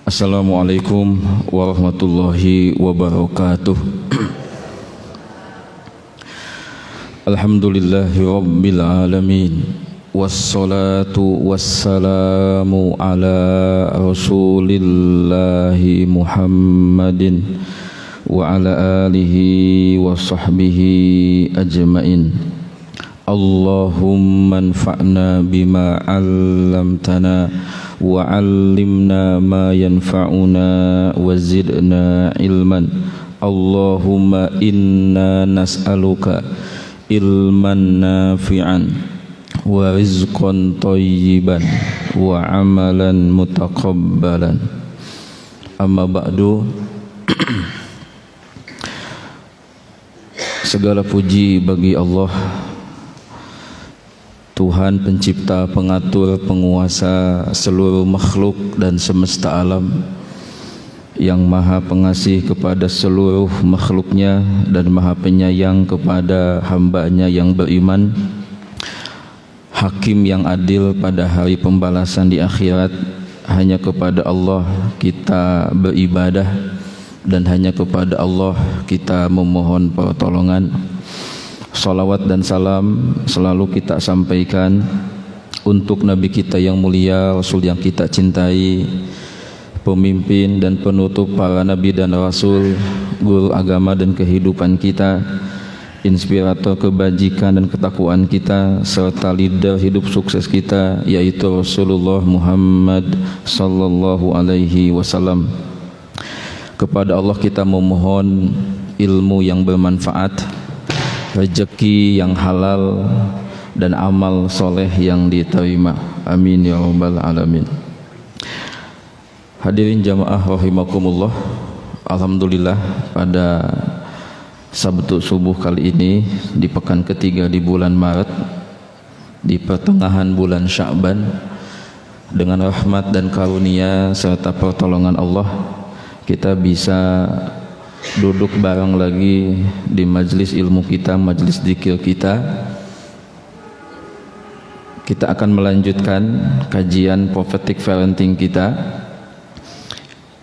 Assalamualaikum warahmatullahi wabarakatuh. Alhamdulillahi rabbil alamin. Wassalatu wassalamu ala rasulillahi Muhammadin wa ala alihi wa sahbihi ajmain. Allahumma anfa'na bima 'allamtana wa 'allimna ma yanfa'una wa zidna ilman. Allahumma inna nas'aluka ilman nafi'an wa rizqan thayyiban wa amalan mutaqabbalan. Amma ba'du. Segala puji bagi Allah, Tuhan pencipta, pengatur, penguasa seluruh makhluk dan semesta alam, yang maha pengasih kepada seluruh makhluknya dan maha penyayang kepada hambanya yang beriman, hakim yang adil pada hari pembalasan di akhirat. Hanya kepada Allah kita beribadah dan hanya kepada Allah kita memohon pertolongan. Salawat dan salam selalu kita sampaikan untuk Nabi kita yang mulia, Rasul yang kita cintai, pemimpin dan penutup para Nabi dan Rasul, guru agama dan kehidupan kita, inspirator kebajikan dan ketakwaan kita, serta leader hidup sukses kita, yaitu Rasulullah Muhammad sallallahu alaihi wasallam. Kepada Allah kita memohon ilmu yang bermanfaat, rezeki yang halal, dan amal soleh yang diterima. Amin ya rabbal alamin. Hadirin jamaah rahimakumullah, alhamdulillah pada Sabtu subuh kali ini di pekan ketiga di bulan Maret, di pertengahan bulan Sya'ban, dengan rahmat dan karunia serta pertolongan Allah, kita bisa duduk bareng lagi di majelis ilmu kita, majelis zikir kita. Kita akan melanjutkan kajian prophetic parenting kita.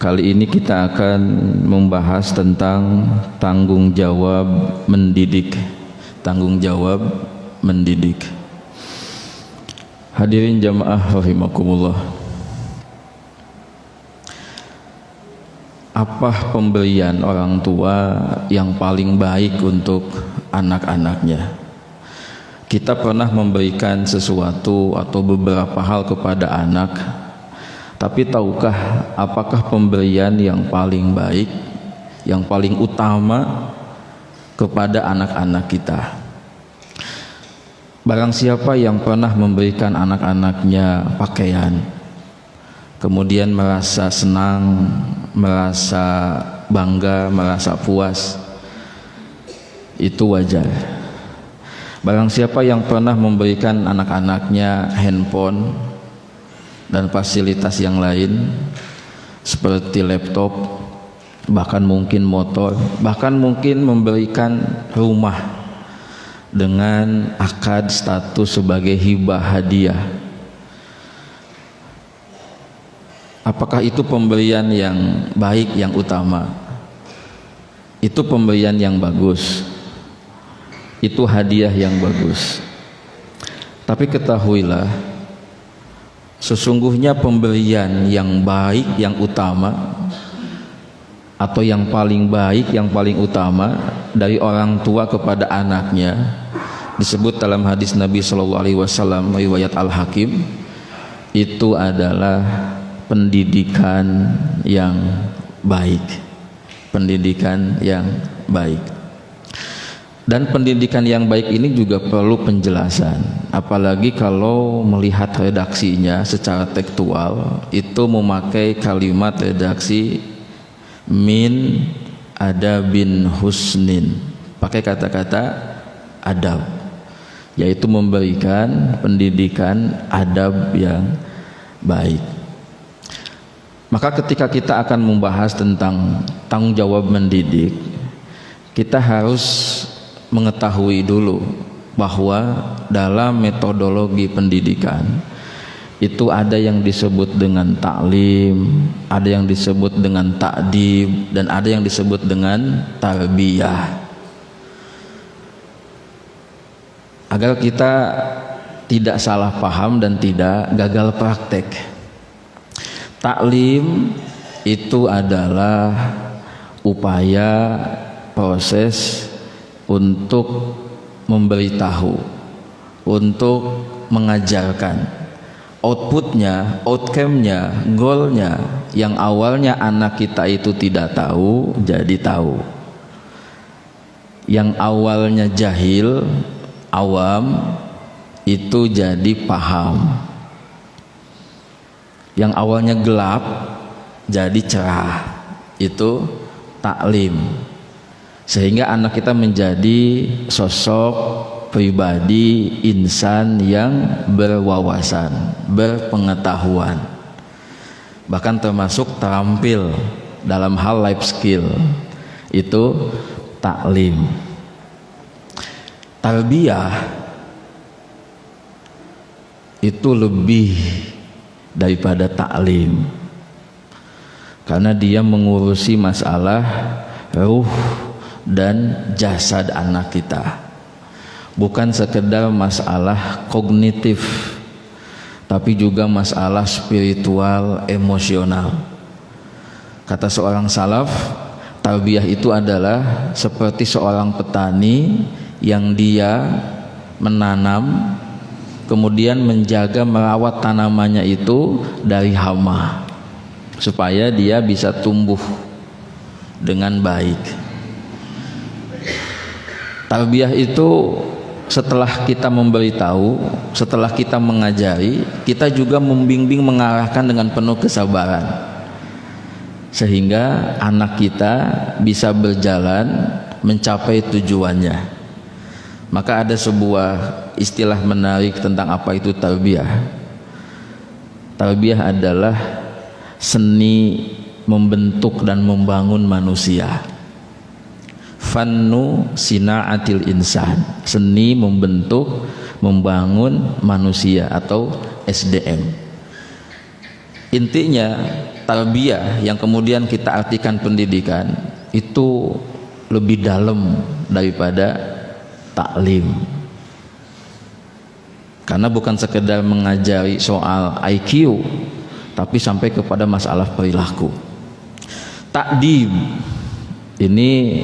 Kali ini kita akan membahas tentang tanggung jawab mendidik. Tanggung jawab mendidik. Hadirin jamaah rahimakumullah, apa pemberian orang tua yang paling baik untuk anak-anaknya? Kita pernah memberikan sesuatu atau beberapa hal kepada anak, tapi tahukah apakah pemberian yang paling baik, yang paling utama kepada anak-anak kita? Barang siapa yang pernah memberikan anak-anaknya pakaian, kemudian merasa senang, merasa bangga, merasa puas, itu wajar. Barang siapa yang pernah memberikan anak-anaknya handphone dan fasilitas yang lain seperti laptop, bahkan mungkin motor, bahkan mungkin memberikan rumah dengan akad status sebagai hibah hadiah, apakah itu pemberian yang baik, yang utama? Itu pemberian yang bagus, itu hadiah yang bagus. Tapi ketahuilah, sesungguhnya pemberian yang baik, yang utama, atau yang paling baik, yang paling utama dari orang tua kepada anaknya, disebut dalam hadis Nabi SAW riwayat Al-Hakim, itu adalah pendidikan yang baik. Pendidikan yang baik. Dan pendidikan yang baik ini juga perlu penjelasan, apalagi kalau melihat redaksinya secara tekstual, itu memakai kalimat redaksi min adabin husnin, pakai kata-kata adab, yaitu memberikan pendidikan adab yang baik. Maka ketika kita akan membahas tentang tanggung jawab mendidik, kita harus mengetahui dulu bahwa dalam metodologi pendidikan itu ada yang disebut dengan taklim, ada yang disebut dengan ta'dib, dan ada yang disebut dengan tarbiyah. Agar kita tidak salah paham dan tidak gagal praktek. Taklim itu adalah upaya proses untuk memberitahu, untuk mengajarkan. Outputnya, outcome-nya, goalnya, yang awalnya anak kita itu tidak tahu jadi tahu, yang awalnya jahil, awam, itu jadi paham, yang awalnya gelap jadi cerah. Itu taklim, sehingga anak kita menjadi sosok pribadi, insan yang berwawasan, berpengetahuan, bahkan termasuk terampil dalam hal life skill. Itu taklim. Tarbiyah itu lebih daripada taklim, karena dia mengurusi masalah ruh dan jasad anak kita. Bukan sekedar masalah kognitif, tapi juga masalah spiritual, emosional. Kata seorang salaf, tarbiyah itu adalah seperti seorang petani yang dia menanam, kemudian menjaga merawat tanamannya itu dari hama, supaya dia bisa tumbuh dengan baik. Tarbiyah itu setelah kita memberitahu, setelah kita mengajari, kita juga membimbing, mengarahkan dengan penuh kesabaran, sehingga anak kita bisa berjalan mencapai tujuannya. Maka ada sebuah istilah menarik tentang apa itu tarbiyah. Tarbiyah adalah seni membentuk dan membangun manusia. Fannu sina'atil insan, seni membentuk, membangun manusia, atau SDM. Intinya tarbiyah yang kemudian kita artikan pendidikan itu lebih dalam daripada taklim, karena bukan sekedar mengajari soal IQ, tapi sampai kepada masalah perilaku. Ta'dib ini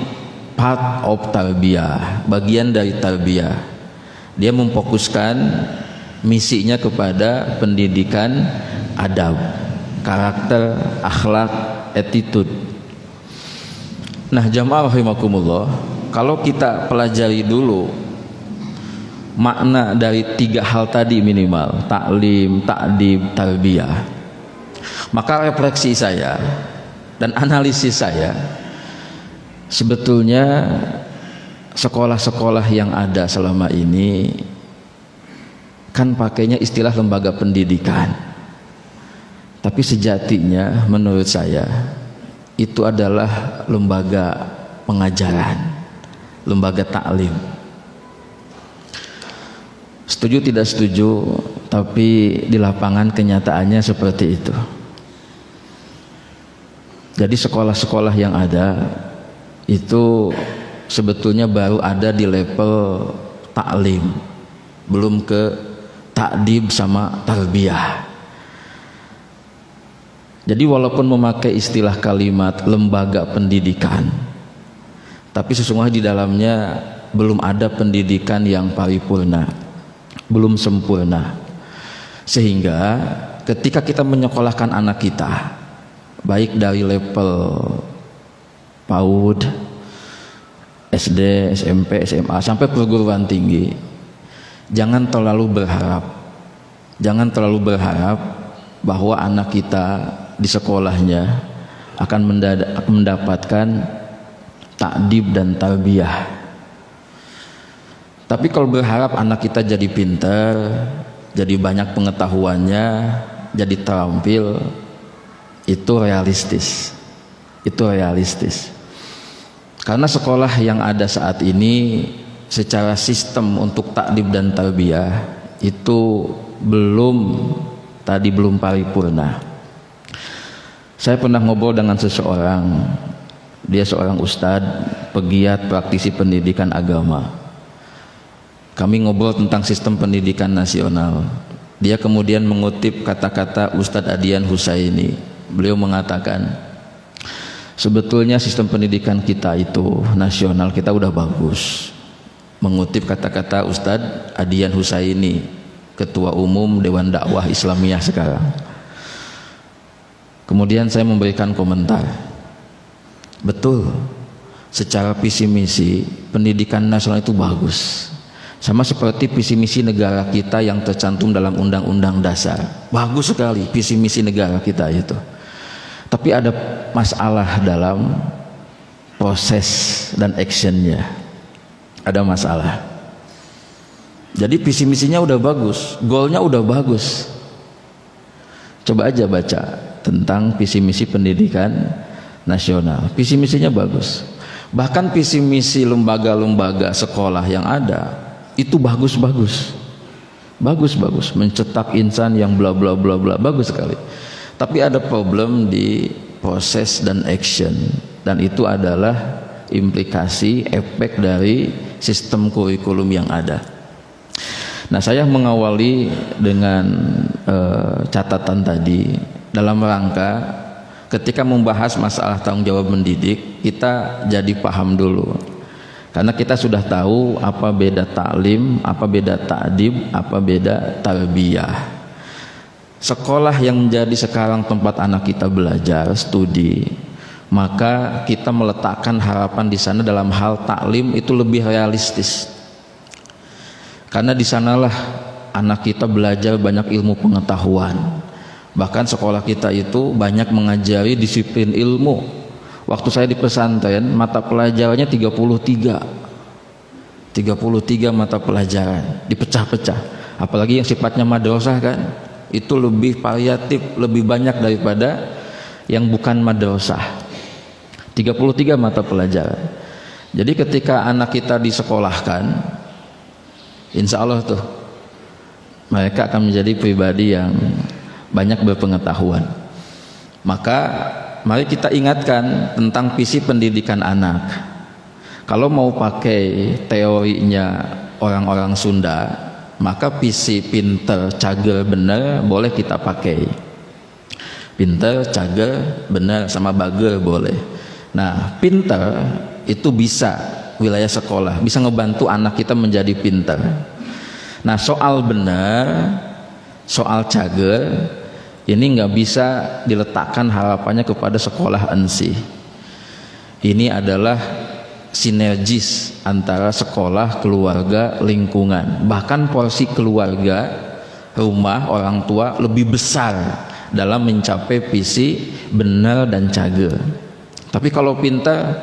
part of tarbiyah, bagian dari tarbiyah. Dia memfokuskan misinya kepada pendidikan adab, karakter, akhlak, attitude. Nah, jamaah rahimakumullah, kalau kita pelajari dulu makna dari 3 hal tadi minimal, taklim, ta'dib, tarbiyah, maka refleksi saya dan analisis saya, sebetulnya sekolah-sekolah yang ada selama ini kan pakainya istilah lembaga pendidikan, tapi sejatinya menurut saya itu adalah lembaga pengajaran, lembaga taklim. Setuju tidak setuju, tapi di lapangan kenyataannya seperti itu. Jadi sekolah-sekolah yang ada itu sebetulnya baru ada di level taklim, belum ke ta'dib sama tarbiyah. Jadi walaupun memakai istilah kalimat lembaga pendidikan, tapi sesungguhnya di dalamnya belum ada pendidikan yang paripurna, belum sempurna. Sehingga ketika kita menyekolahkan anak kita, baik dari level PAUD, SD, SMP, SMA, sampai perguruan tinggi, jangan terlalu berharap bahwa anak kita di sekolahnya akan mendapatkan ta'dib dan tarbiyah. Tapi kalau berharap anak kita jadi pintar, jadi banyak pengetahuannya, jadi terampil, itu realistis. Karena sekolah yang ada saat ini secara sistem untuk ta'dib dan tarbiyah itu belum tadi belum paripurna. Saya pernah ngobrol dengan seseorang, dia seorang ustadz, pegiat praktisi pendidikan agama. Kami ngobrol tentang sistem pendidikan nasional. Dia kemudian mengutip kata-kata Ustadz Adian Husaini. Beliau mengatakan, sebetulnya sistem pendidikan kita itu nasional kita udah bagus. Mengutip kata-kata Ustadz Adian Husaini, Ketua Umum Dewan Dakwah Islamiyah sekarang. Kemudian saya memberikan komentar. Betul, secara visi misi pendidikan nasional itu bagus. Sama seperti visi misi negara kita yang tercantum dalam Undang-Undang Dasar. Bagus sekali visi misi negara kita itu. Tapi ada masalah dalam proses dan actionnya. Ada masalah. Jadi visi misinya udah bagus, goalnya udah bagus. Coba aja baca tentang visi misi pendidikan nasional. Visi misinya bagus. Bahkan visi misi lembaga-lembaga sekolah yang ada itu bagus-bagus. Bagus-bagus, mencetak insan yang bla bla bla bla, bagus sekali. Tapi ada problem di proses dan action, dan itu adalah implikasi efek dari sistem kurikulum yang ada. Nah, saya mengawali dengan catatan tadi dalam rangka ketika membahas masalah tanggung jawab mendidik, kita jadi paham dulu. Karena kita sudah tahu apa beda taklim, apa beda ta'dib, apa beda tarbiyah. Sekolah yang menjadi sekarang tempat anak kita belajar, studi, maka kita meletakkan harapan di sana dalam hal taklim itu lebih realistis. Karena di sanalah anak kita belajar banyak ilmu pengetahuan. Bahkan sekolah kita itu banyak mengajari disiplin ilmu. Waktu saya di pesantren, mata pelajarannya 33 mata pelajaran, dipecah-pecah. Apalagi yang sifatnya madrasah kan, itu lebih variatif, lebih banyak daripada yang bukan madrasah. 33 mata pelajaran. Jadi ketika anak kita disekolahkan, insya Allah tuh mereka akan menjadi pribadi yang banyak berpengetahuan. Maka mari kita ingatkan tentang visi pendidikan anak. Kalau mau pakai teorinya orang-orang Sunda, maka visi pinter, cager, bener boleh kita pakai. Pinter, cager, bener sama bager boleh. Nah, pinter itu bisa wilayah sekolah, bisa ngebantu anak kita menjadi pinter. Nah, soal bener, soal cager, ini nggak bisa diletakkan harapannya kepada sekolah ENSI. Ini adalah sinergis antara sekolah, keluarga, lingkungan. Bahkan porsi keluarga, rumah, orang tua lebih besar dalam mencapai visi benar dan cager. Tapi kalau pintar,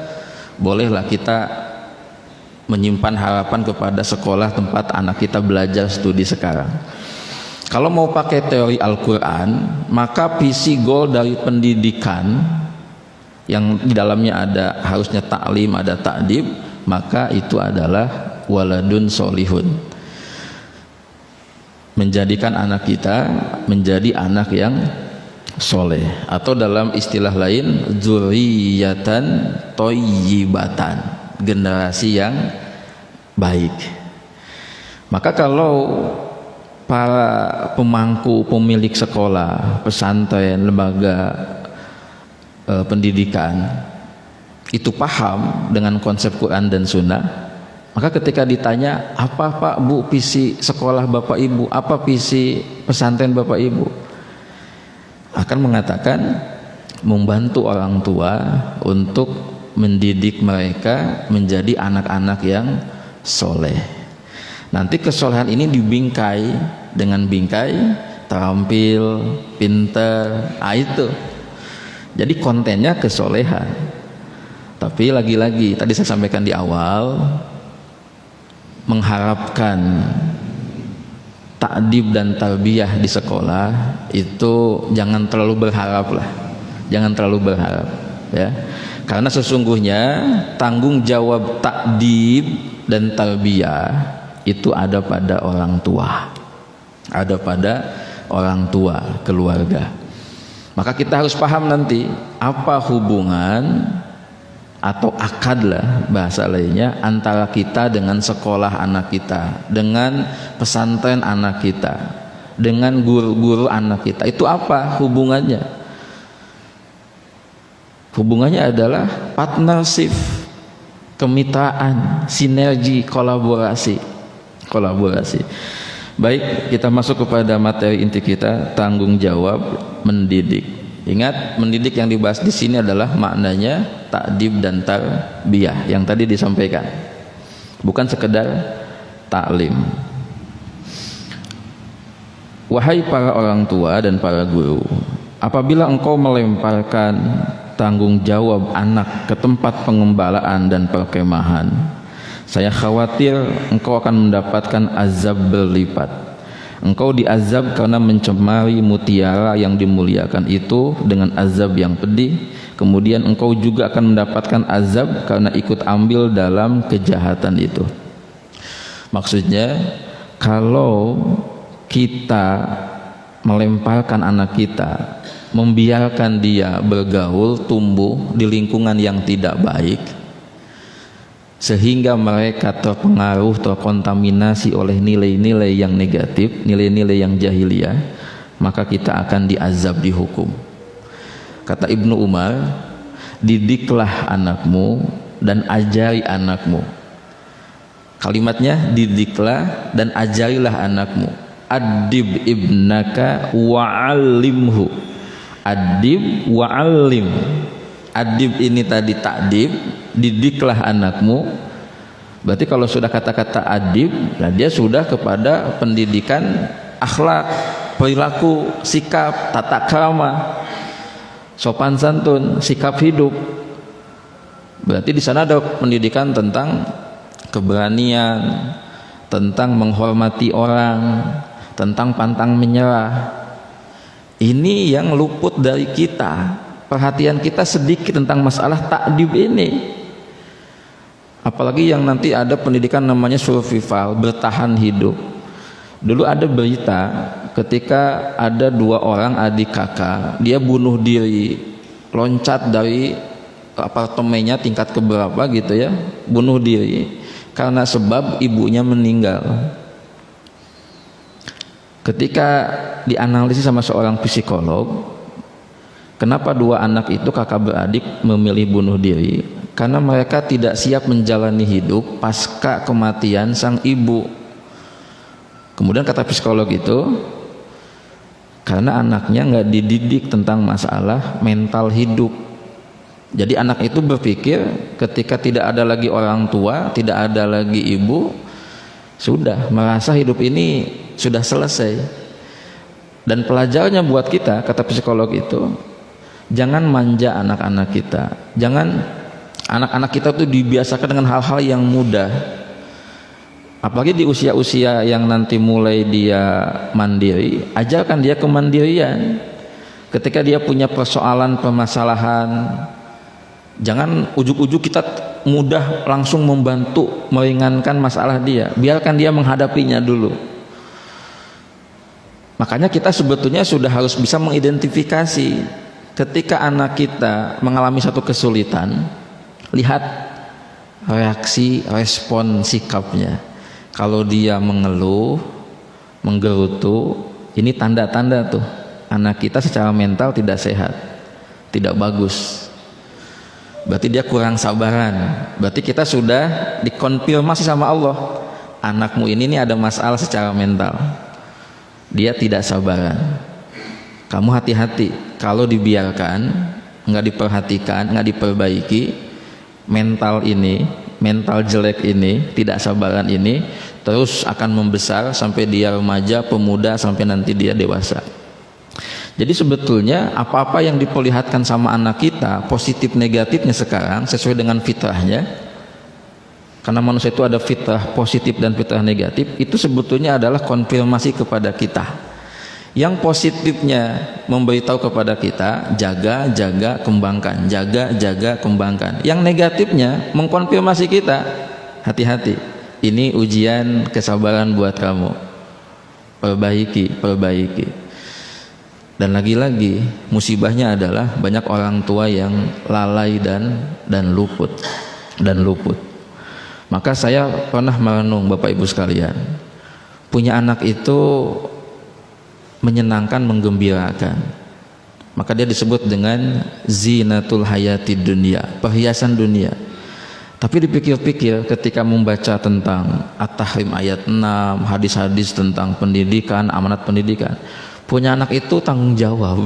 bolehlah kita menyimpan harapan kepada sekolah tempat anak kita belajar studi sekarang. Kalau mau pakai teori Al-Quran, maka visi goal dari pendidikan yang di dalamnya ada harusnya taklim, ada ta'dib, maka itu adalah waladun solihun, menjadikan anak kita menjadi anak yang soleh, atau dalam istilah lain dzurriyatan thayyibatan, generasi yang baik. Maka kalau para pemangku, pemilik sekolah, pesantren, lembaga pendidikan itu paham dengan konsep Quran dan Sunnah, maka ketika ditanya apa Pak Bu visi sekolah Bapak Ibu, apa visi pesantren Bapak Ibu, akan mengatakan membantu orang tua untuk mendidik mereka menjadi anak-anak yang soleh. Nanti kesolehan ini dibingkai dengan bingkai terampil, pinter, itu. Jadi kontennya kesolehan. Tapi lagi-lagi tadi saya sampaikan di awal, mengharapkan ta'dib dan tarbiyah di sekolah itu jangan terlalu berharap lah. Jangan terlalu berharap ya. Karena sesungguhnya tanggung jawab ta'dib dan tarbiyah itu ada pada orang tua, ada pada orang tua, keluarga. Maka kita harus paham nanti apa hubungan atau akad lah bahasa lainnya antara kita dengan sekolah anak kita, dengan pesantren anak kita, dengan guru-guru anak kita. Itu apa hubungannya? Hubungannya adalah partnership, kemitraan, sinergi, kolaborasi. Baik, kita masuk kepada materi inti kita, tanggung jawab mendidik. Ingat, mendidik yang dibahas di sini adalah maknanya ta'dib dan tarbiyah yang tadi disampaikan, bukan sekedar taklim. Wahai para orang tua dan para guru, apabila engkau melemparkan tanggung jawab anak ke tempat pengembalaan dan perkemahan, saya khawatir engkau akan mendapatkan azab berlipat. Engkau diazab karena mencemari mutiara yang dimuliakan itu dengan azab yang pedih. Kemudian engkau juga akan mendapatkan azab karena ikut ambil dalam kejahatan itu. Maksudnya, kalau kita melemparkan anak kita, membiarkan dia bergaul, tumbuh di lingkungan yang tidak baik, sehingga mereka terpengaruh, terkontaminasi oleh nilai-nilai yang negatif, nilai-nilai yang jahiliyah, maka kita akan diazab, dihukum. Kata Ibnu Umar, didiklah anakmu dan ajari anakmu. Kalimatnya, didiklah dan ajarilah anakmu. Adib ibnaka wa'alimhu. Adib wa'alim. Adib ini tadi takdib, didiklah anakmu. Berarti kalau sudah kata-kata adib, nah dia sudah kepada pendidikan akhlak, perilaku, sikap, tata krama, sopan santun, sikap hidup. Berarti di sana ada pendidikan tentang keberanian, tentang menghormati orang, tentang pantang menyerah. Ini yang luput dari kita. Perhatian kita sedikit tentang masalah takdib ini. Apalagi yang nanti ada pendidikan namanya survival, bertahan hidup. Dulu ada berita ketika ada 2 orang adik kakak, dia bunuh diri, loncat dari apartemennya tingkat keberapa gitu ya, bunuh diri karena sebab ibunya meninggal. Ketika dianalisis sama seorang psikolog, kenapa 2 anak itu kakak beradik memilih bunuh diri? Karena mereka tidak siap menjalani hidup pasca kematian sang ibu. Kemudian kata psikolog itu, karena anaknya nggak dididik tentang masalah mental hidup. Jadi anak itu berpikir ketika tidak ada lagi orang tua, tidak ada lagi ibu, sudah merasa hidup ini sudah selesai. Dan pelajarannya buat kita, kata psikolog itu, jangan manja anak-anak kita. Jangan anak-anak kita tuh dibiasakan dengan hal-hal yang mudah. Apalagi di usia-usia yang nanti mulai dia mandiri, ajarkan dia kemandirian. Ketika dia punya persoalan, permasalahan, jangan ujuk-ujuk kita mudah langsung membantu meringankan masalah dia. Biarkan dia menghadapinya dulu. Makanya kita sebetulnya sudah harus bisa mengidentifikasi ketika anak kita mengalami satu kesulitan, lihat reaksi, respon, sikapnya. Kalau dia mengeluh, menggerutu, ini tanda-tanda tuh anak kita secara mental tidak sehat, tidak bagus. Berarti dia kurang sabaran. Berarti kita sudah dikonfirmasi sama Allah, anakmu ini ada masalah secara mental, dia tidak sabaran. Kamu hati-hati, kalau dibiarkan, nggak diperhatikan, nggak diperbaiki, mental jelek ini, tidak sabaran ini terus akan membesar sampai dia remaja, pemuda, sampai nanti dia dewasa. Jadi sebetulnya apa-apa yang diperlihatkan sama anak kita, positif negatifnya sekarang sesuai dengan fitrahnya. Karena manusia itu ada fitrah positif dan fitrah negatif, itu sebetulnya adalah konfirmasi kepada kita. Yang positifnya memberitahu kepada kita, jaga, kembangkan, jaga, kembangkan. Yang negatifnya mengkonfirmasi kita, hati-hati, ini ujian kesabaran buat kamu, perbaiki. Dan lagi-lagi musibahnya adalah banyak orang tua yang lalai dan luput. Maka saya pernah merenung, Bapak Ibu sekalian, punya anak itu menyenangkan, menggembirakan. Maka dia disebut dengan zinatul hayatid dunya, perhiasan dunia. Tapi dipikir-pikir ketika membaca tentang At-Tahrim ayat 6, hadis-hadis tentang pendidikan, amanat pendidikan, punya anak itu tanggung jawab.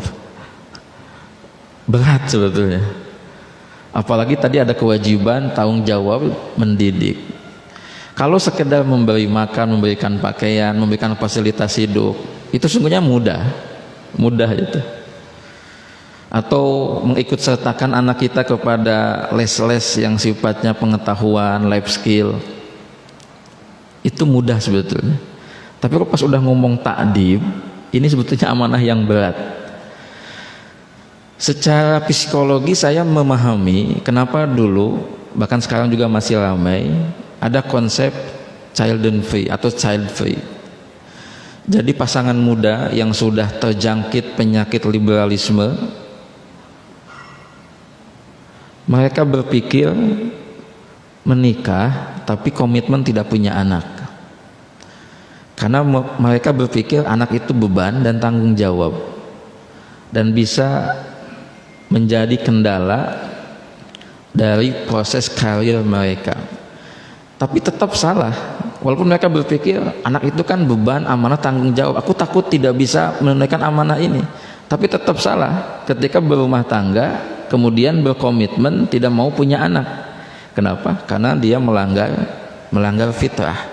Berat sebetulnya. Apalagi tadi ada kewajiban tanggung jawab mendidik. Kalau sekedar memberi makan, memberikan pakaian, memberikan fasilitas hidup, itu sungguhnya mudah itu. Atau mengikut sertakan anak kita kepada les-les yang sifatnya pengetahuan, life skill, itu mudah sebetulnya. Tapi kalau pas udah ngomong ta'dib, ini sebetulnya amanah yang berat. Secara psikologi saya memahami kenapa dulu, bahkan sekarang juga masih ramai, ada konsep children free atau child free. Jadi pasangan muda yang sudah terjangkit penyakit liberalisme, mereka berpikir menikah tapi komitmen tidak punya anak. Karena mereka berpikir anak itu beban dan tanggung jawab, dan bisa menjadi kendala dari proses karir mereka. Tapi tetap salah. Walaupun mereka berpikir anak itu kan beban, amanah, tanggung jawab, aku takut tidak bisa menunaikan amanah ini. Tapi tetap salah ketika berumah tangga kemudian berkomitmen tidak mau punya anak. Kenapa? Karena dia melanggar fitrah.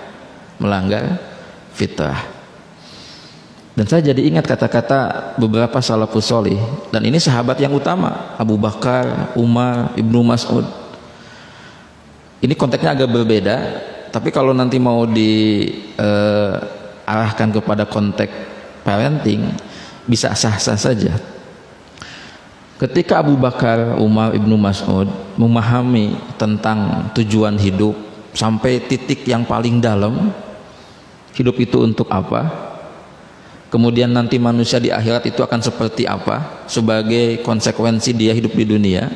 Dan saya jadi ingat kata-kata beberapa salafus sholih, dan ini sahabat yang utama, Abu Bakar, Umar, Ibnu Mas'ud. Ini konteksnya agak berbeda, tapi kalau nanti mau diarahkan kepada konteks parenting, bisa sah-sah saja. Ketika Abu Bakar, Umar, Ibnu Mas'ud memahami tentang tujuan hidup sampai titik yang paling dalam, hidup itu untuk apa? Kemudian nanti manusia di akhirat itu akan seperti apa sebagai konsekuensi dia hidup di dunia.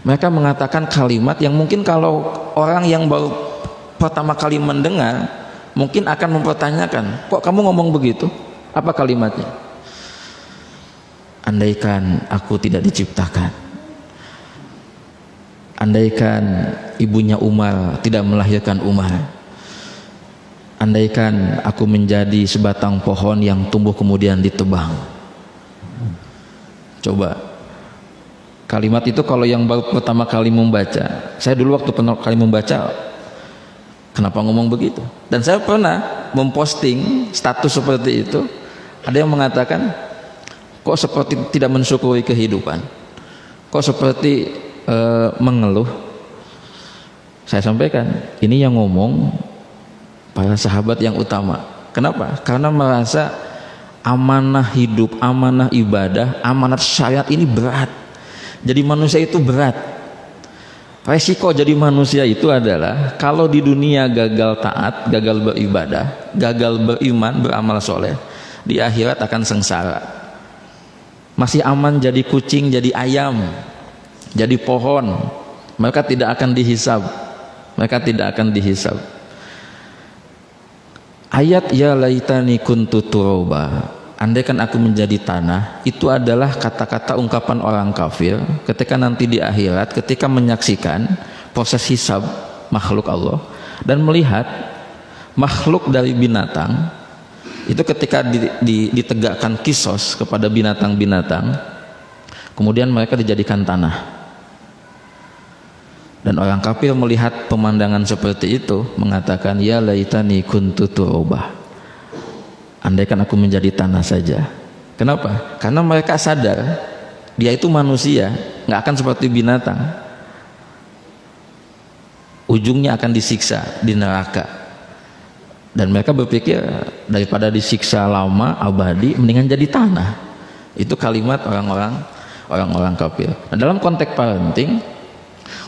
Mereka mengatakan kalimat yang mungkin kalau orang yang baru pertama kali mendengar mungkin akan mempertanyakan, kok kamu ngomong begitu? Apa kalimatnya? Andaikan aku tidak diciptakan, andaikan ibunya Umar tidak melahirkan Umar, andaikan aku menjadi sebatang pohon yang tumbuh kemudian ditebang. Coba, kalimat itu kalau yang baru pertama kali membaca, saya dulu waktu pertama kali membaca, kenapa ngomong begitu? Dan saya pernah memposting status seperti itu. Ada yang mengatakan, kok seperti tidak mensyukuri kehidupan, kok seperti mengeluh. Saya sampaikan, ini yang ngomong para sahabat yang utama. Kenapa? Karena merasa amanah hidup, amanah ibadah, amanat syariat ini berat. Jadi manusia itu berat. Resiko jadi manusia itu adalah kalau di dunia gagal taat, gagal beribadah, gagal beriman, beramal soleh, di akhirat akan sengsara. Masih aman jadi kucing, jadi ayam, jadi pohon, mereka tidak akan dihisab. Ayat ya laitani kuntu turaba, andaikan aku menjadi tanah, itu adalah kata-kata ungkapan orang kafir ketika nanti di akhirat, ketika menyaksikan proses hisab makhluk Allah dan melihat makhluk dari binatang itu ketika ditegakkan kisos kepada binatang-binatang, kemudian mereka dijadikan tanah. Dan orang kafir melihat pemandangan seperti itu mengatakan ya laitani kuntu turaba, andaikan aku menjadi tanah saja. Kenapa? Karena mereka sadar dia itu manusia, nggak akan seperti binatang, ujungnya akan disiksa di neraka. Dan mereka berpikir daripada disiksa lama abadi mendingan jadi tanah. Itu kalimat orang-orang kafir. Nah, dalam konteks parenting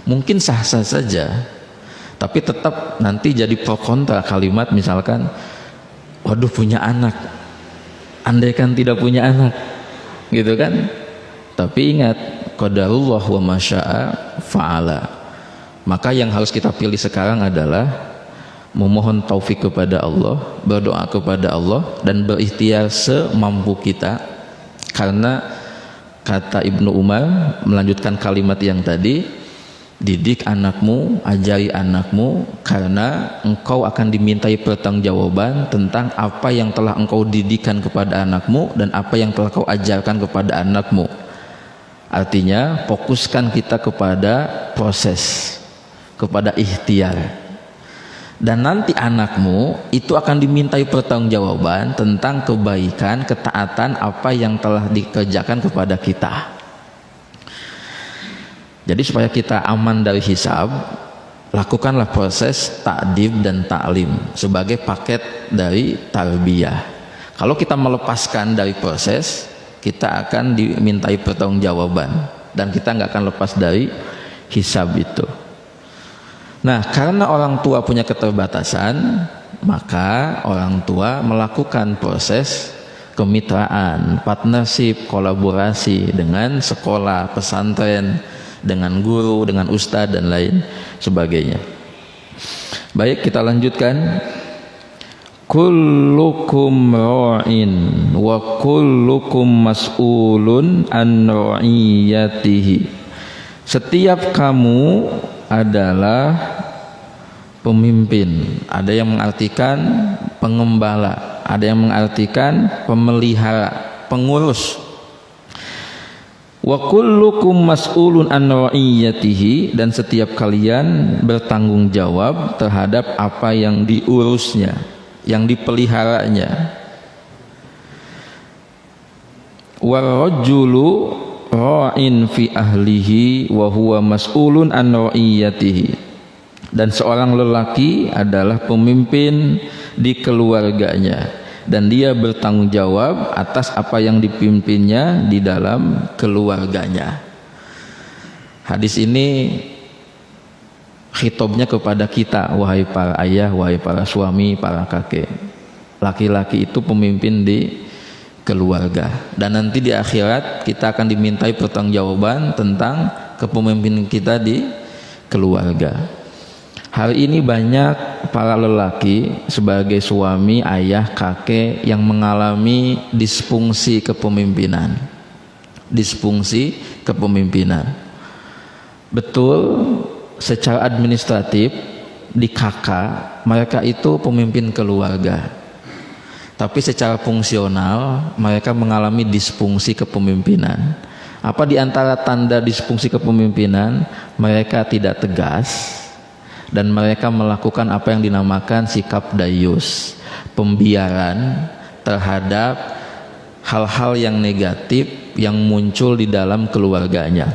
mungkin sah-sah saja, tapi tetap nanti jadi pro kontra kalimat misalkan, waduh punya anak, andaikan tidak punya anak, gitu kan. Tapi ingat, qadarullah wa masya'a fa'ala. Maka yang harus kita pilih sekarang adalah memohon taufik kepada Allah, berdoa kepada Allah, dan berikhtiar semampu kita. Karena kata Ibnu Umar melanjutkan kalimat yang tadi, didik anakmu, ajari anakmu, karena engkau akan dimintai pertanggungjawaban tentang apa yang telah engkau didikan kepada anakmu dan apa yang telah kau ajarkan kepada anakmu. Artinya fokuskan kita kepada proses, kepada ikhtiar. Dan nanti anakmu itu akan dimintai pertanggungjawaban tentang kebaikan, ketaatan apa yang telah dikerjakan kepada kita. Jadi supaya kita aman dari hisab, lakukanlah proses ta'dib dan ta'lim sebagai paket dari tarbiyah. Kalau kita melepaskan dari proses, kita akan dimintai pertanggungjawaban dan kita nggak akan lepas dari hisab itu. Nah, karena orang tua punya keterbatasan, maka orang tua melakukan proses kemitraan, partnership, kolaborasi dengan sekolah, pesantren, dengan guru, dengan ustadz dan lain sebagainya. Baik, kita lanjutkan. Kullukum ra'in wa kullukum mas'ulun an ra'iyatihi. Setiap kamu adalah pemimpin. Ada yang mengartikan pengembala, ada yang mengartikan pemelihara, pengurus. Wa kullukum mas'ulun an ra'iyatihi, dan setiap kalian bertanggung jawab terhadap apa yang diurusnya, yang dipeliharanya. Wal rajulu ra'in fi ahlihi wa huwa mas'ulun an ra'iyatihi, dan seorang lelaki adalah pemimpin di keluarganya dan dia bertanggung jawab atas apa yang dipimpinnya di dalam keluarganya. Hadis ini khitabnya kepada kita, wahai para ayah, wahai para suami, para kakek. Laki-laki itu pemimpin di keluarga, dan nanti di akhirat kita akan dimintai pertanggungjawaban tentang kepemimpinan kita di keluarga. Hari ini banyak para lelaki sebagai suami, ayah, kakek yang mengalami disfungsi kepemimpinan. Disfungsi kepemimpinan. Betul, secara administratif di KK mereka itu pemimpin keluarga, tapi secara fungsional mereka mengalami disfungsi kepemimpinan. Apa di antara tanda disfungsi kepemimpinan? Mereka tidak tegas dan mereka melakukan apa yang dinamakan sikap dayus, pembiaran terhadap hal-hal yang negatif yang muncul di dalam keluarganya.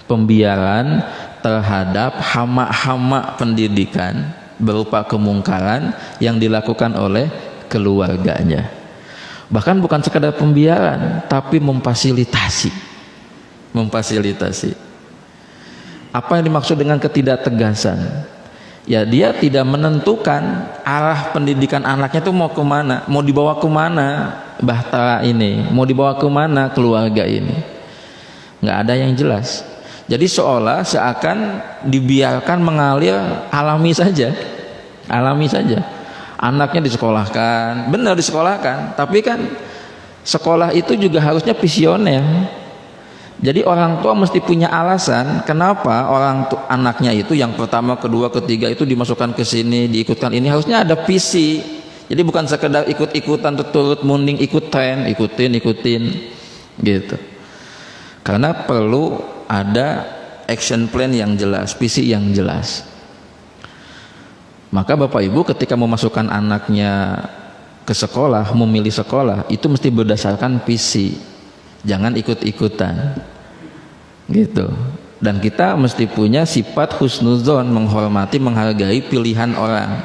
Pembiaran terhadap hama-hama pendidikan berupa kemungkaran yang dilakukan oleh keluarganya. Bahkan bukan sekadar pembiaran, tapi memfasilitasi. Apa yang dimaksud dengan ketidaktegasan? Ya, dia tidak menentukan arah pendidikan anaknya itu mau kemana, mau dibawa kemana bahtera ini, mau dibawa kemana keluarga ini. Nggak ada yang jelas. Jadi seakan dibiarkan mengalir alami saja. Anaknya disekolahkan, benar disekolahkan, tapi kan sekolah itu juga harusnya visioner. Jadi orang tua mesti punya alasan kenapa anaknya itu yang pertama, kedua, ketiga itu dimasukkan ke sini, diikutkan ini, harusnya ada visi. Jadi bukan sekedar ikut-ikutan turut munding, ikut tren, ikutin gitu. Karena perlu ada action plan yang jelas, visi yang jelas. Maka Bapak Ibu ketika memasukkan anaknya ke sekolah, memilih sekolah, itu mesti berdasarkan visi, jangan ikut-ikutan gitu. Dan kita mesti punya sifat husnuzon, menghormati, menghargai pilihan orang.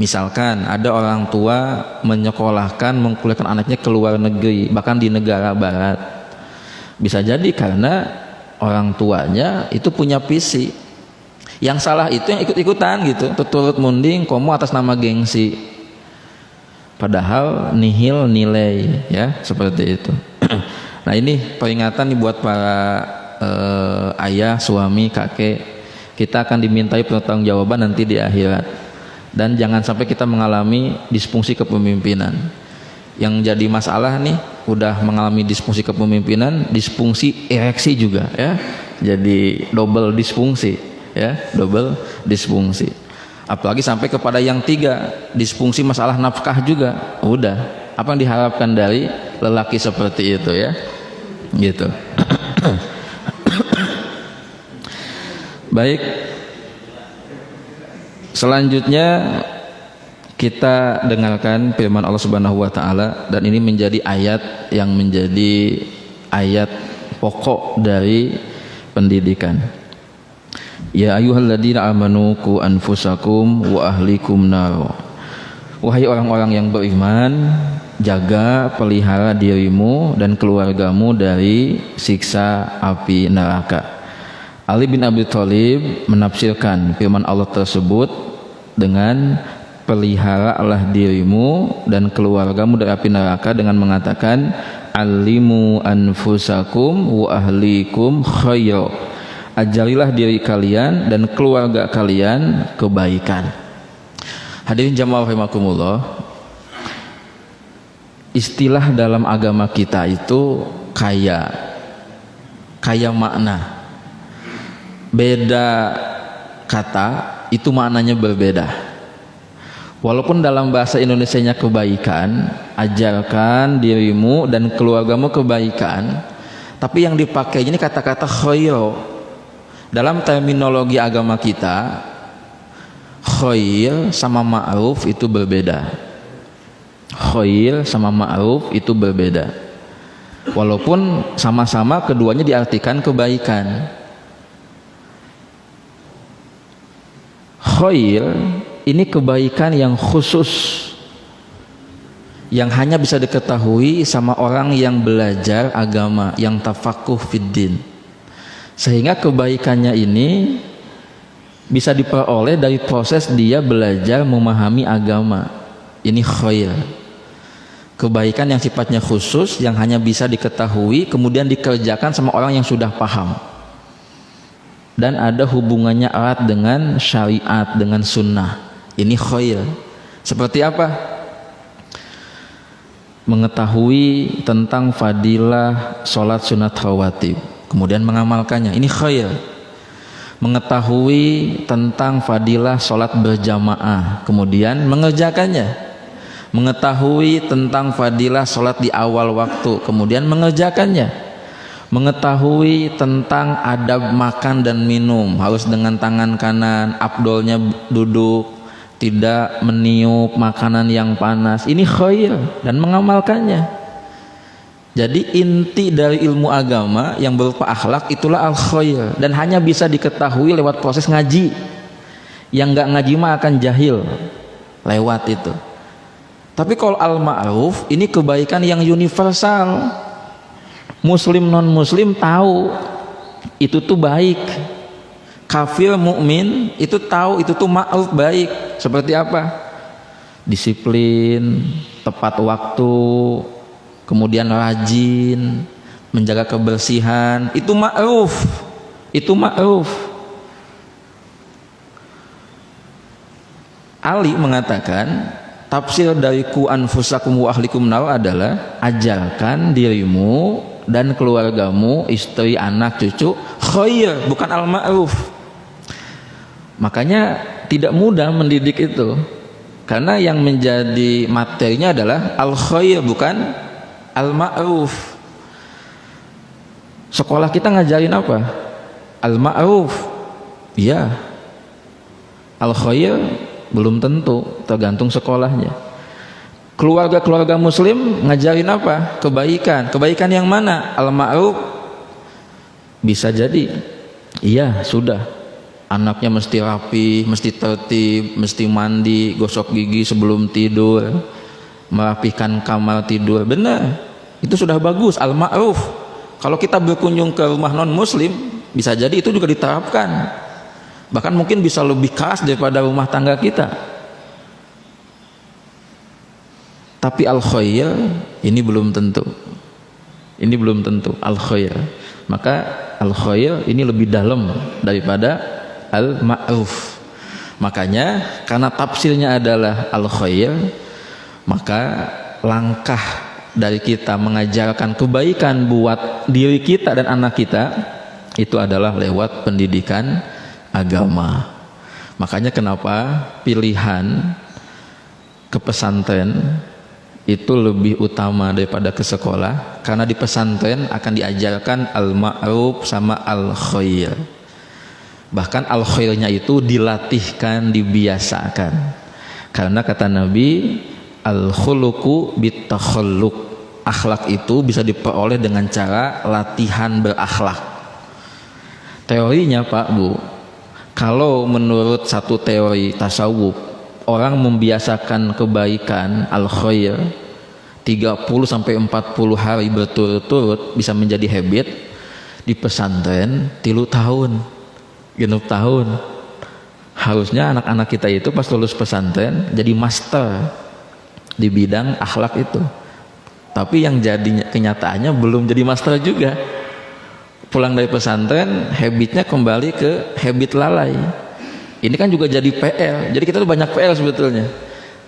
Misalkan ada orang tua menyekolahkan, mengkuliahkan anaknya ke luar negeri, bahkan di negara barat, bisa jadi karena orang tuanya itu punya visi. Yang salah itu yang ikut-ikutan gitu, turut munding, komo atas nama gengsi, padahal nihil nilai, ya seperti itu. Nah ini peringatan nih buat para ayah, suami, kakek. Kita akan dimintai pertanggungjawaban nanti di akhirat. Dan jangan sampai kita mengalami disfungsi kepemimpinan. Yang jadi masalah nih, udah mengalami disfungsi kepemimpinan, disfungsi ereksi juga ya. Jadi double disfungsi ya, double disfungsi. Apalagi sampai kepada yang tiga, disfungsi masalah nafkah juga. Udah, apa yang diharapkan dari lelaki seperti itu ya? Gitu. Baik. Selanjutnya kita dengarkan firman Allah Subhanahu wa taala, dan ini menjadi ayat yang menjadi ayat pokok dari pendidikan. Ya ayyuhalladzina amanu qu anfusakum wa ahlikum nar. Wahai orang-orang yang beriman, jaga pelihara dirimu dan keluargamu dari siksa api neraka. Ali bin Abi Thalib menafsirkan firman Allah tersebut dengan peliharalah dirimu dan keluargamu dari api neraka dengan mengatakan alimu anfusakum wa ahlikum khayra. Ajarilah diri kalian dan keluarga kalian kebaikan. Hadirin jamaah rahimakumullah, istilah dalam agama kita itu kaya makna. Beda kata itu maknanya berbeda. Walaupun dalam bahasa Indonesianya kebaikan, ajarkan dirimu dan keluargamu kebaikan, tapi yang dipakai ini kata-kata khayra. Dalam terminologi agama kita, khair sama ma'ruf itu berbeda. Khair sama ma'ruf itu berbeda. Walaupun sama-sama keduanya diartikan kebaikan. Khair ini kebaikan yang khusus, yang hanya bisa diketahui sama orang yang belajar agama, yang tafakuh fiddin. Sehingga kebaikannya ini bisa diperoleh dari proses dia belajar memahami agama. Ini khair. Kebaikan yang sifatnya khusus, yang hanya bisa diketahui kemudian dikerjakan sama orang yang sudah paham, dan ada hubungannya erat dengan syariat, dengan sunnah. Ini khair. Seperti apa? Mengetahui tentang fadilah sholat sunat rawatib, kemudian mengamalkannya, ini khair. Mengetahui tentang fadilah sholat berjamaah, kemudian mengerjakannya. Mengetahui tentang fadilah sholat di awal waktu, kemudian mengerjakannya. Mengetahui tentang adab makan dan minum, harus dengan tangan kanan, afdolnya duduk, tidak meniup makanan yang panas, ini khair, dan mengamalkannya. Jadi inti dari ilmu agama yang berupa akhlak itulah al-khair, dan hanya bisa diketahui lewat proses ngaji. Yang nggak ngaji mah akan jahil lewat itu. Tapi kalau al-ma'ruf ini kebaikan yang universal. Muslim non muslim tahu itu tuh baik. Kafir mukmin itu tahu itu tuh ma'ruf baik. Seperti apa? Disiplin, tepat waktu, kemudian rajin, menjaga kebersihan, itu ma'ruf. Itu ma'ruf. Ali mengatakan tafsir dari ku anfusakum wa ahlikum nar adalah ajarkan dirimu dan keluargamu, istri, anak, cucu khair, bukan al-ma'ruf. Makanya tidak mudah mendidik itu, karena yang menjadi materinya adalah al-khair bukan al-ma'ruf. Sekolah kita ngajarin apa? Al-ma'ruf. Iya. Al-khair belum tentu, tergantung sekolahnya. Keluarga-keluarga muslim ngajarin apa? Kebaikan. Kebaikan yang mana? Al-ma'ruf. Bisa jadi iya, sudah. Anaknya mesti rapi, mesti tertib, mesti mandi, gosok gigi sebelum tidur, merapikan kamar tidur. Benar. Itu sudah bagus, al-ma'ruf. Kalau kita berkunjung ke rumah non muslim, bisa jadi itu juga diterapkan. Bahkan mungkin bisa lebih keras daripada rumah tangga kita. Tapi al-khair ini belum tentu. Ini belum tentu al-khair. Maka al-khair ini lebih dalam daripada al-ma'ruf. Makanya karena tafsirnya adalah al-khair, maka langkah dari kita mengajarkan kebaikan buat diri kita dan anak kita itu adalah lewat pendidikan agama. Makanya kenapa pilihan ke pesantren itu lebih utama daripada ke sekolah, karena di pesantren akan diajarkan al-ma'ruf sama al-khair. Bahkan al-khairnya itu dilatihkan, dibiasakan. Karena kata Nabi, al-khuluqu bit-takhalluq. Akhlak itu bisa diperoleh dengan cara latihan berakhlak. Teorinya Pak Bu, kalau menurut satu teori tasawuf, orang membiasakan kebaikan al-khair 30-40 hari berturut-turut bisa menjadi habit. Di pesantren 3 tahun, 6 tahun. Harusnya anak-anak kita itu pas lulus pesantren jadi master di bidang akhlak itu. Tapi yang jadi kenyataannya belum jadi master juga. Pulang dari pesantren habitnya kembali ke habit lalai. Ini kan juga jadi PR. Jadi kita tuh banyak PR sebetulnya.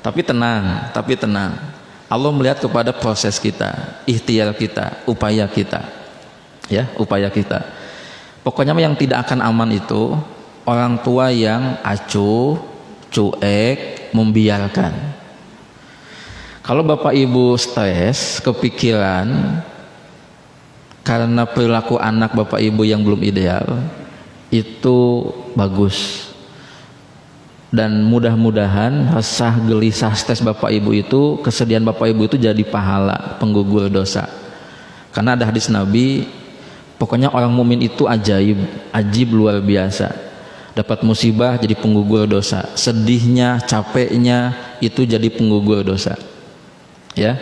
Tapi tenang. Allah melihat kepada proses kita, ikhtiar kita, upaya kita. Ya, upaya kita. Pokoknya yang tidak akan aman itu orang tua yang acuh, cuek, membiarkan. Kalau Bapak Ibu stres, kepikiran karena perilaku anak Bapak Ibu yang belum ideal, itu bagus. Dan mudah-mudahan resah, gelisah, stres Bapak Ibu itu, kesedihan Bapak Ibu itu jadi pahala, penggugur dosa. Karena ada hadis Nabi, pokoknya orang mukmin itu ajib luar biasa. Dapat musibah jadi penggugur dosa, sedihnya, capeknya itu jadi penggugur dosa. Ya,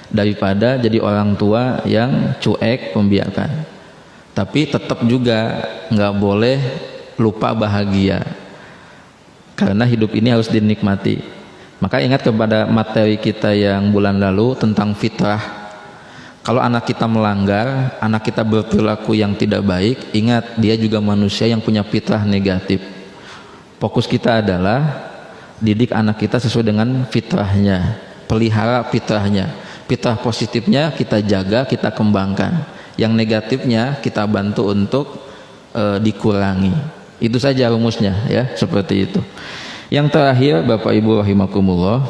daripada jadi orang tua yang cuek, membiarkan. Tapi tetap juga nggak boleh lupa bahagia, karena hidup ini harus dinikmati. Maka ingat kepada materi kita yang bulan lalu tentang fitrah. Kalau anak kita melanggar, anak kita berperilaku yang tidak baik, ingat dia juga manusia yang punya fitrah negatif. Fokus kita adalah didik anak kita sesuai dengan fitrahnya, pelihara fitrahnya. Fitrah positifnya kita jaga, kita kembangkan. Yang negatifnya kita bantu untuk dikurangi. Itu saja rumusnya, ya, seperti itu. Yang terakhir Bapak Ibu rahimakumullah,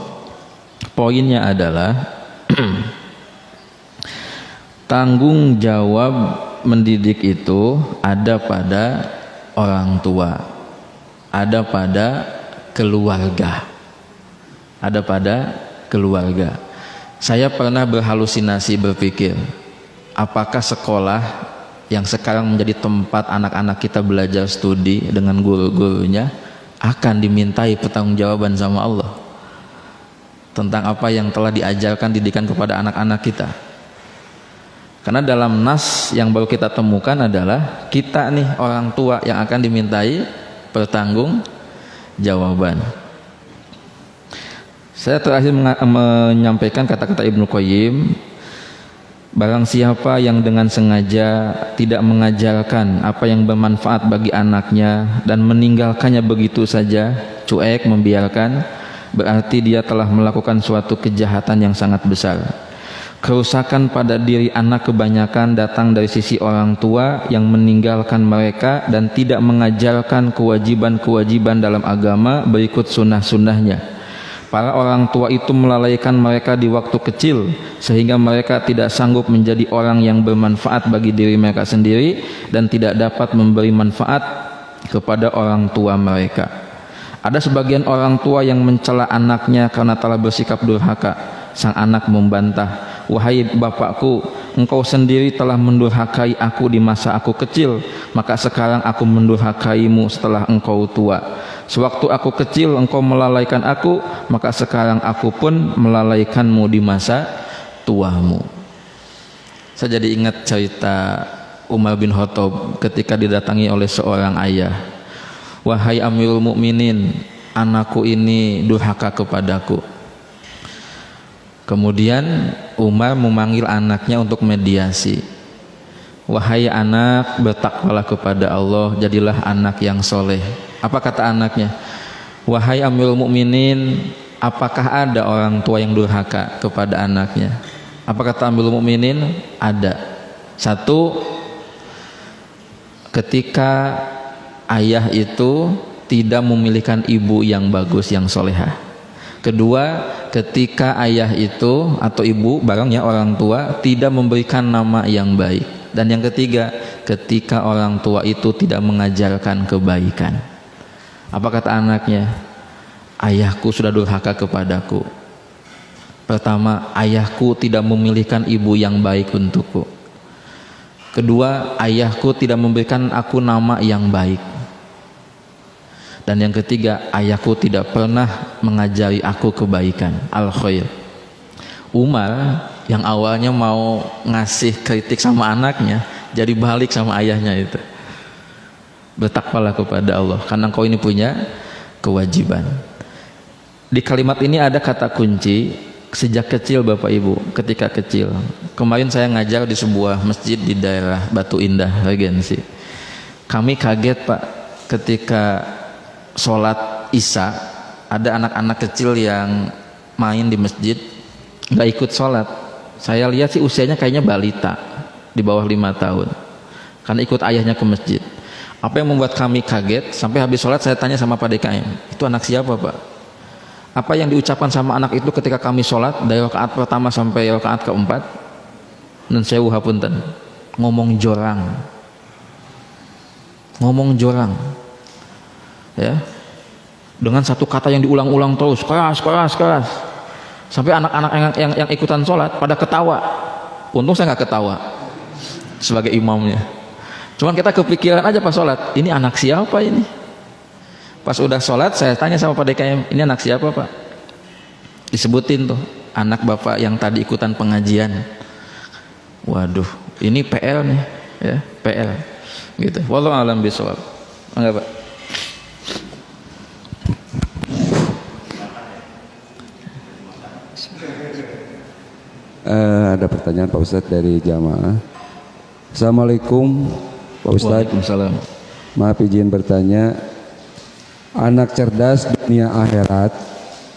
poinnya adalah tanggung jawab mendidik itu ada pada orang tua, ada pada keluarga, ada pada keluarga. Saya pernah berhalusinasi berpikir, apakah sekolah yang sekarang menjadi tempat anak-anak kita belajar studi dengan guru-gurunya akan dimintai pertanggungjawaban sama Allah tentang apa yang telah diajarkan didikan kepada anak-anak kita. Karena dalam nas yang baru kita temukan adalah kita nih orang tua yang akan dimintai pertanggungjawaban. Saya terakhir menyampaikan kata-kata Ibnu Qayyim, barang siapa yang dengan sengaja tidak mengajarkan apa yang bermanfaat bagi anaknya dan meninggalkannya begitu saja, cuek, membiarkan, berarti dia telah melakukan suatu kejahatan yang sangat besar. Kerusakan pada diri anak kebanyakan datang dari sisi orang tua yang meninggalkan mereka dan tidak mengajarkan kewajiban-kewajiban dalam agama berikut sunnah-sunnahnya. Para orang tua itu melalaikan mereka di waktu kecil sehingga mereka tidak sanggup menjadi orang yang bermanfaat bagi diri mereka sendiri dan tidak dapat memberi manfaat kepada orang tua mereka. Ada sebagian orang tua yang mencela anaknya karena telah bersikap durhaka. Sang anak membantah, "Wahai bapakku, engkau sendiri telah mendurhakai aku di masa aku kecil, maka sekarang aku mendurhakaimu setelah engkau tua. Sewaktu aku kecil engkau melalaikan aku, maka sekarang aku pun melalaikanmu di masa tuamu." Saya jadi ingat cerita Umar bin Khattab ketika didatangi oleh seorang ayah. "Wahai Amirul Mukminin, anakku ini durhaka kepadaku." Kemudian Umar memanggil anaknya untuk mediasi. Wahai anak, bertakwalah kepada Allah, jadilah anak yang soleh. Apa kata anaknya? Wahai Amirul Mukminin, apakah ada orang tua yang durhaka kepada anaknya? Apa kata Amirul Mukminin? Ada. Satu, ketika ayah itu tidak memilihkan ibu yang bagus, yang solehah. Kedua, ketika ayah itu atau ibu, barangnya orang tua, tidak memberikan nama yang baik. Dan yang ketiga, ketika orang tua itu tidak mengajarkan kebaikan. Apa kata anaknya? Ayahku sudah durhaka kepadaku. Pertama, ayahku tidak memilihkan ibu yang baik untukku. Kedua, ayahku tidak memberikan aku nama yang baik. Dan yang ketiga, ayahku tidak pernah mengajari aku kebaikan, al-khair. Umar yang awalnya mau ngasih kritik sama anaknya, jadi balik sama ayahnya itu. Bertakwalah kepada Allah, karena engkau ini punya kewajiban. Di kalimat ini ada kata kunci, sejak kecil Bapak Ibu, ketika kecil. Kemarin saya ngajar di sebuah masjid di daerah Batu Indah, Regensi. Kami kaget Pak, ketika sholat Isya, ada anak-anak kecil yang main di masjid, nggak ikut sholat. Saya lihat sih usianya kayaknya balita, di bawah 5 tahun, karena ikut ayahnya ke masjid. Apa yang membuat kami kaget, sampai habis sholat saya tanya sama Pak DKM, itu anak siapa Pak? Apa yang diucapkan sama anak itu ketika kami sholat dari rakaat pertama sampai rakaat keempat? Dan sewu hapunten, ngomong jorang, ya, dengan satu kata yang diulang-ulang terus, keras, sampai anak-anak yang ikutan sholat pada ketawa. Untung saya nggak ketawa sebagai imamnya. Cuman kita kepikiran aja pas sholat, ini anak siapa ini? Pas udah sholat saya tanya sama Pak DKM, ini anak siapa Pak? Disebutin tuh, anak bapak yang tadi ikutan pengajian. Waduh, ini PL nih, ya, PL gitu. Wallahu a'lam bishawab. Enggak Pak? Ada pertanyaan Pak Ustadz dari jamaah. Assalamualaikum Pak Ustadz. Waalaikumsalam. Maaf izin bertanya, anak cerdas dunia akhirat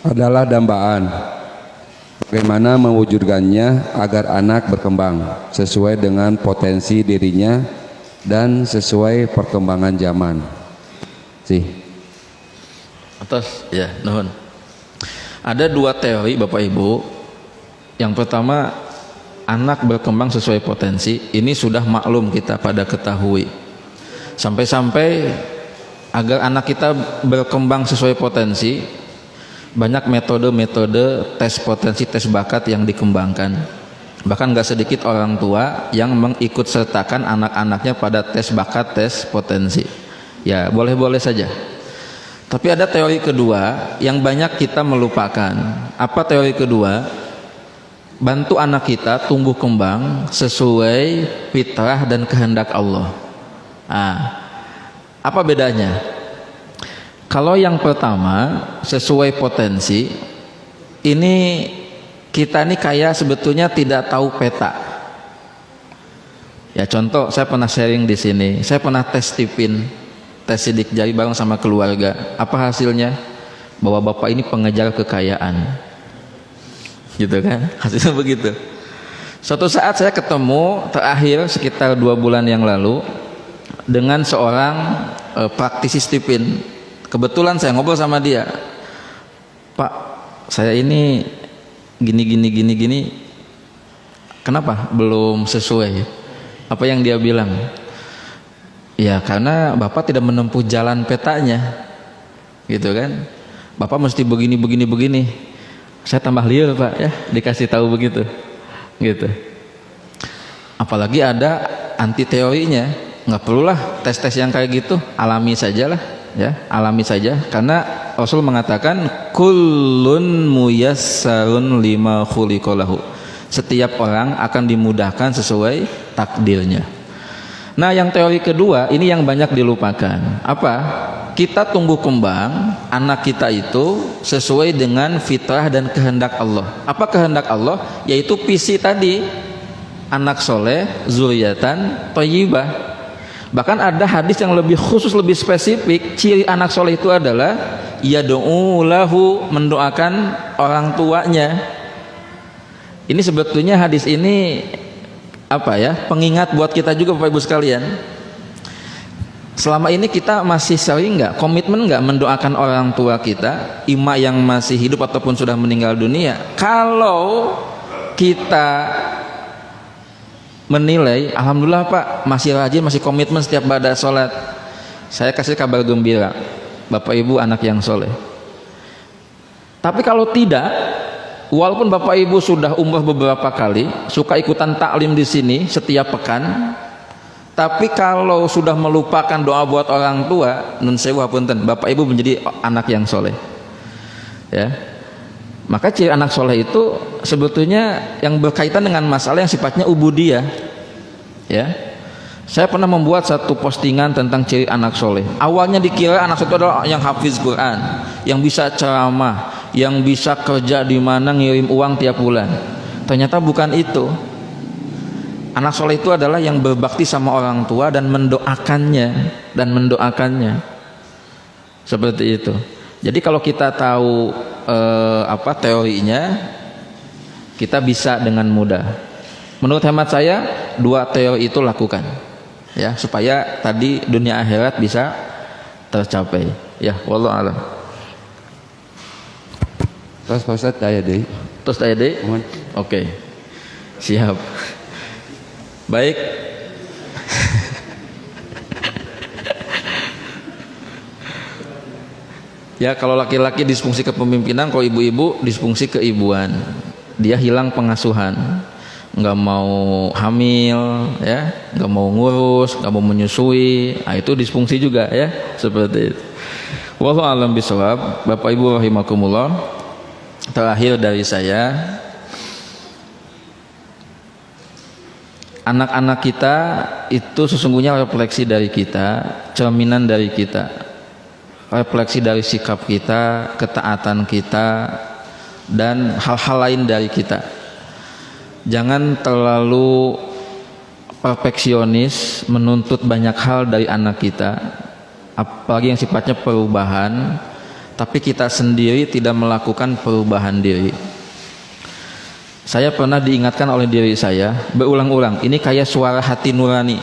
adalah dambaan. Bagaimana mewujudkannya agar anak berkembang sesuai dengan potensi dirinya dan sesuai perkembangan zaman? Atas ya, nuhun. Ada dua teori Bapak Ibu. Yang pertama, anak berkembang sesuai potensi. Ini sudah maklum kita pada ketahui. Sampai-sampai agar anak kita berkembang sesuai potensi, banyak metode-metode tes potensi, tes bakat yang dikembangkan. Bahkan gak sedikit orang tua yang mengikut sertakan anak-anaknya pada tes bakat, tes potensi. Ya boleh-boleh saja. Tapi ada teori kedua yang banyak kita melupakan. Apa teori kedua? Bantu anak kita tumbuh kembang sesuai fitrah dan kehendak Allah. Apa bedanya? Kalau yang pertama sesuai potensi, ini kita nih kayak sebetulnya tidak tahu peta. Ya contoh, saya pernah sharing di sini. Saya pernah tes tipin, tes sidik jari bareng sama keluarga. Apa hasilnya? Bahwa bapak ini pengejar kekayaan. Gitu kan, hasilnya begitu. Suatu saat saya ketemu terakhir sekitar 2 bulan yang lalu dengan seorang praktisi stipin. Kebetulan saya ngobrol sama dia, Pak, saya ini gini, kenapa belum sesuai? Apa yang dia bilang? Ya karena bapak tidak menempuh jalan petanya, gitu kan. Bapak mesti begini. Saya tambah liar Pak, ya dikasih tahu begitu, gitu. Apalagi ada anti teorinya, nggak perlulah tes-tes yang kayak gitu, alami sajalah, ya alami saja. Karena Rasul mengatakan kullun muyassarun lima khuliqalahu, setiap orang akan dimudahkan sesuai takdirnya. Nah yang teori kedua ini yang banyak dilupakan. Apa? kita tumbuh kembang, anak kita itu sesuai dengan fitrah dan kehendak Allah. Apa kehendak Allah? Yaitu visi tadi, anak soleh, zuriatan thayyibah. Bahkan ada hadis yang lebih khusus, lebih spesifik, ciri anak soleh itu adalah yad'u lahu, mendoakan orang tuanya. Ini sebetulnya hadis ini apa ya, pengingat buat kita juga Bapak Ibu sekalian. Selama ini kita masih sering nggak, komitmen nggak mendoakan orang tua kita, ima yang masih hidup ataupun sudah meninggal dunia? Kalau kita menilai, alhamdulillah Pak, masih rajin, masih komitmen setiap pada sholat, saya kasih kabar gembira, Bapak Ibu anak yang soleh. Tapi kalau tidak, walaupun Bapak Ibu sudah umrah beberapa kali, suka ikutan taklim di sini setiap pekan, tapi kalau sudah melupakan doa buat orang tua, nun sewu punten, Bapak Ibu menjadi anak yang soleh. Ya, maka ciri anak soleh itu sebetulnya yang berkaitan dengan masalah yang sifatnya ubudiyah. Ya, saya pernah membuat satu postingan tentang ciri anak soleh. Awalnya dikira anak soleh itu adalah yang hafiz Quran, yang bisa ceramah, yang bisa kerja di mana ngirim uang tiap bulan. Ternyata bukan itu. Anak soleh itu adalah yang berbakti sama orang tua dan mendoakannya, seperti itu. Jadi kalau kita tahu teorinya, kita bisa dengan mudah. Menurut hemat saya, dua teori itu lakukan, ya, supaya tadi dunia akhirat bisa tercapai. Ya, wallahu a'lam. Terus Pak Ustadz daya deh. Terus daya deh. Oke, siap. Baik. Ya, kalau laki-laki disfungsi kepemimpinan, kalau ibu-ibu disfungsi keibuan. Dia hilang pengasuhan, nggak mau hamil, ya, nggak mau ngurus, nggak mau menyusui. Nah, itu disfungsi juga, ya, seperti itu. Wallahu a'lam bishawab. Bapak Ibu rahimakumullah. Terakhir dari saya, anak-anak kita itu sesungguhnya refleksi dari kita, cerminan dari kita, refleksi dari sikap kita, ketaatan kita, dan hal-hal lain dari kita. Jangan terlalu perfeksionis menuntut banyak hal dari anak kita, apalagi yang sifatnya perubahan, tapi kita sendiri tidak melakukan perubahan diri. Saya pernah diingatkan oleh diri saya berulang-ulang, ini kayak suara hati nurani.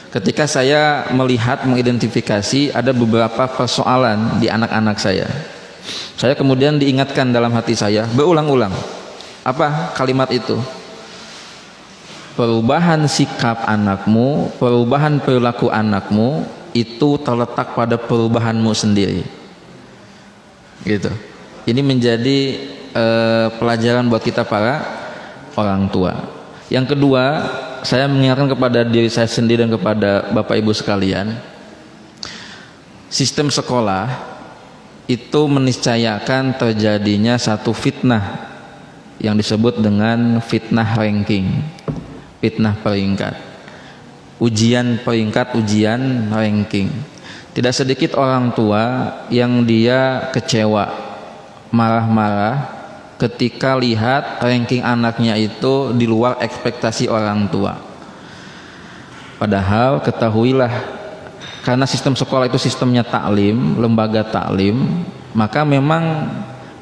Ketika saya melihat, mengidentifikasi ada beberapa persoalan di anak-anak saya kemudian diingatkan dalam hati saya berulang-ulang. Apa kalimat itu? Perubahan sikap anakmu, perubahan perilaku anakmu itu terletak pada perubahanmu sendiri. Gitu. Ini menjadi pelajaran buat kita para orang tua. Yang kedua, saya mengingatkan kepada diri saya sendiri dan kepada Bapak Ibu sekalian, sistem sekolah itu meniscayakan terjadinya satu fitnah yang disebut dengan fitnah ranking, fitnah peringkat, ujian peringkat, ujian ranking. Tidak sedikit orang tua yang dia kecewa, marah-marah ketika lihat ranking anaknya itu di luar ekspektasi orang tua. Padahal ketahuilah, karena sistem sekolah itu sistemnya taklim, lembaga taklim, maka memang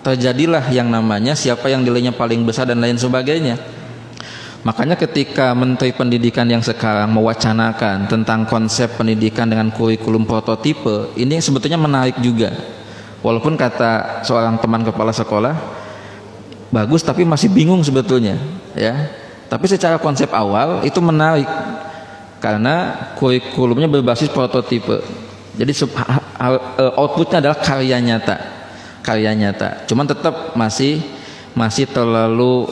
terjadilah yang namanya siapa yang nilainya paling besar dan lain sebagainya. Makanya ketika Menteri Pendidikan yang sekarang mewacanakan tentang konsep pendidikan dengan kurikulum prototipe, ini sebetulnya menarik juga. Walaupun kata seorang teman kepala sekolah, bagus tapi masih bingung sebetulnya, ya. Tapi secara konsep awal itu menarik karena kurikulumnya berbasis prototipe. Jadi outputnya adalah karya nyata. Cuman tetap masih terlalu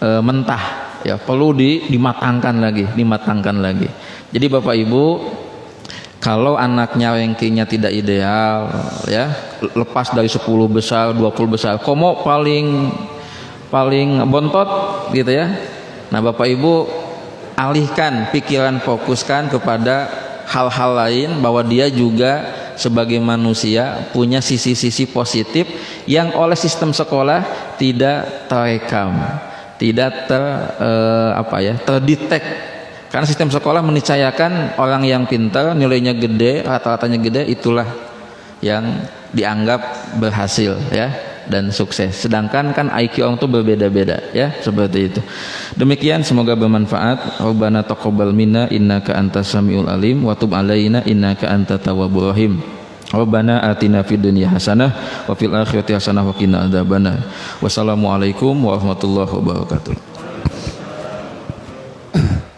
mentah, ya. Perlu dimatangkan lagi. Jadi Bapak Ibu, kalau anaknya rankingnya tidak ideal, ya, lepas dari 10 besar, 20 besar, komo paling bontot gitu, ya. Nah, Bapak Ibu alihkan pikiran, fokuskan kepada hal-hal lain, bahwa dia juga sebagai manusia punya sisi-sisi positif yang oleh sistem sekolah tidak terekam, tidak terdetek. Karena sistem sekolah menicayakan orang yang pintar, nilainya gede, rata-ratanya gede, itulah yang dianggap berhasil ya dan sukses. Sedangkan kan IQ orang itu berbeda-beda ya, seperti itu. Demikian, semoga bermanfaat. Rabbana taqabbal minna innaka antas samiul alim wa tub alaina innaka antat tawwabur rahim. Rabbana atina fid dunya hasanah wa fil akhirati hasanah wa qina adzabannar. Wassalamualaikum warahmatullahi wabarakatuh.